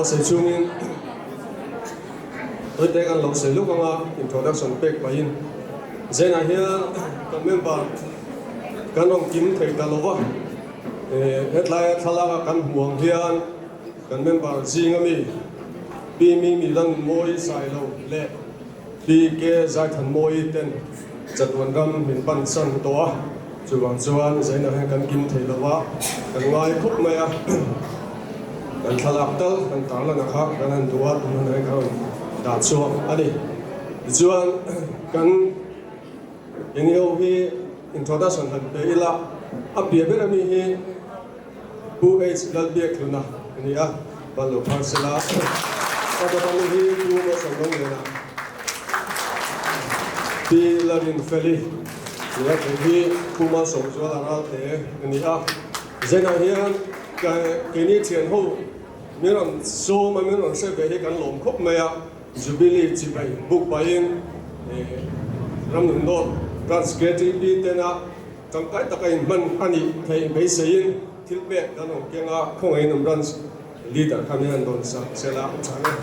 sẽ chung in tôi thấy cái lộc sẽ lúc mà introduction page bài in giờ này here các member các ông kim thầy ta lova hết lại thala các muang hiền các member gì ngami bi mi dan moi sai lo le bi ke zai than moi ten chặtวันรำmình ban san toa chuan giờ này các kim thầy lova các ngai khúc mày kan thalak tal kan tarla na kha kan han duwa tun han kan da chuak ani chuan kan engeu hi introduction han pe ila a pia ber mi hi bu age dal biak luna ani a balo parsela ta da mi hi bu mo sangong le na pi lavin feli ya hi kuma so zo la ra te ani a zena hi ka kini chen ho mình làm số mà mình làm sẽ về cái lồng khúc mày à jubilee chỉ phải book bài in làm những đó transcript đi tên à trong cái tất cả mình anh thấy mấy sự in thiết bị đó nó cái ngã không ai nằm run leader kami anh đón sẽ là chẳng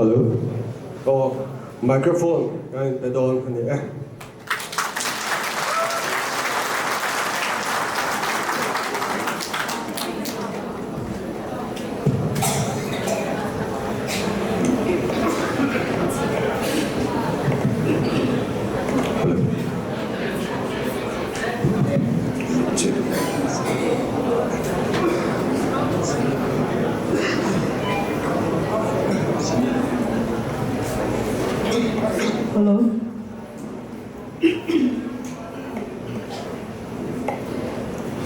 hello có microphone cái để đón cái này Hello.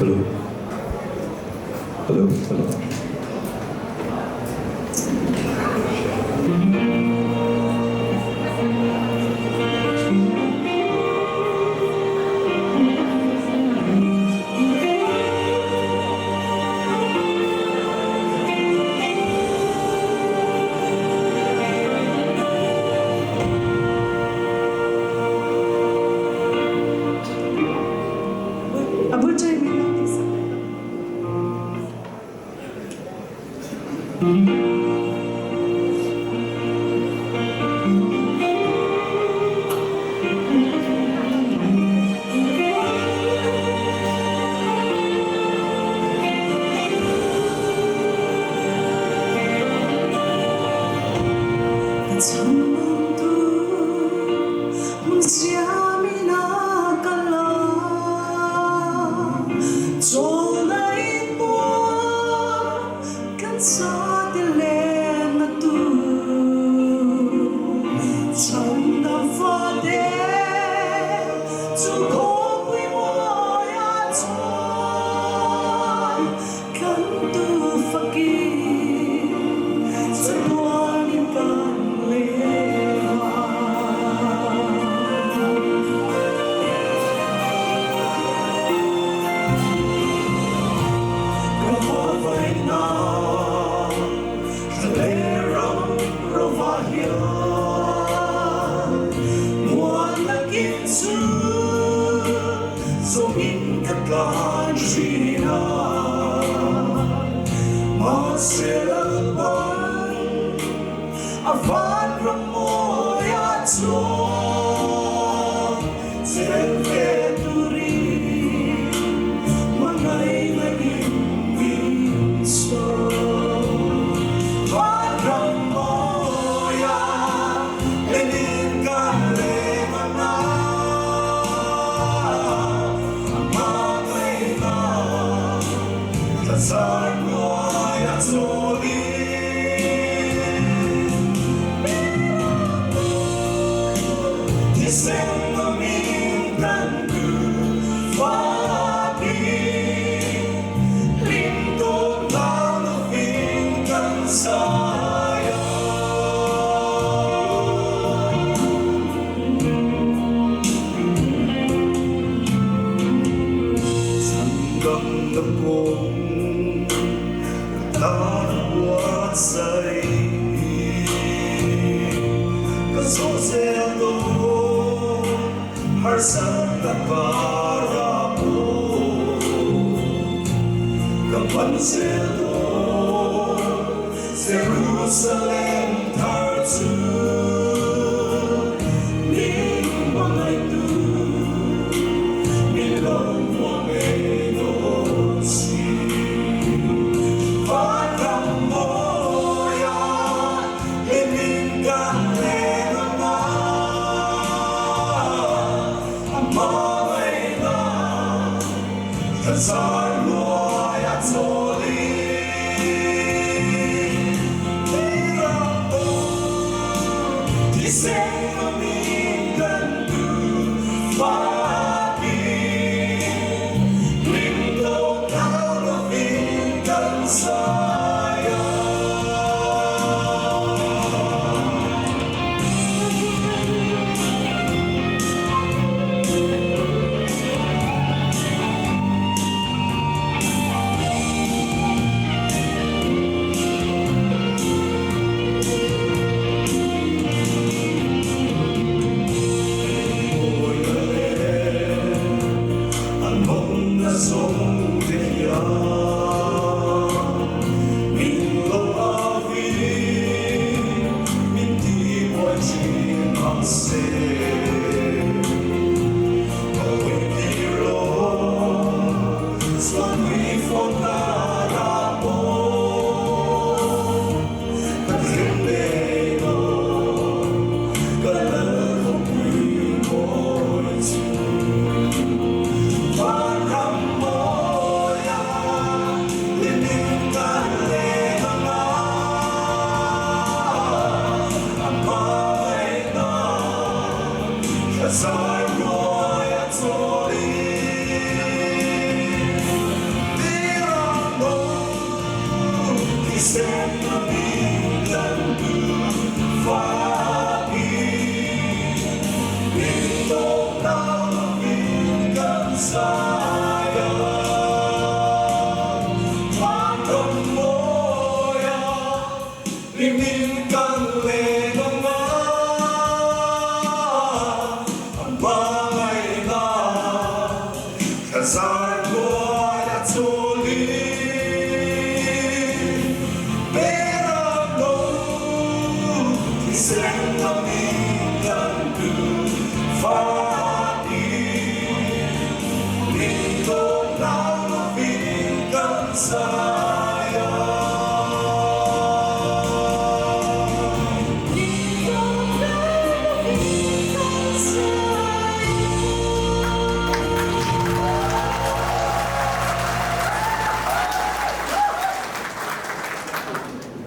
hello hello hello ta đã quá say Jerusalem tartu ning mga ito milong wamenosi pagkamoya limingkang lenama amay na kasarloy at soli Say amin dan du fagi Lindo kau lebihkan saya Som dia min lo avi min ti pode nascer o entiro só me faltar amor primeiro galera muito Sarloy at soli Tirano Isema bilang du fagi Ito na labinggan saya Pagkamoya Limin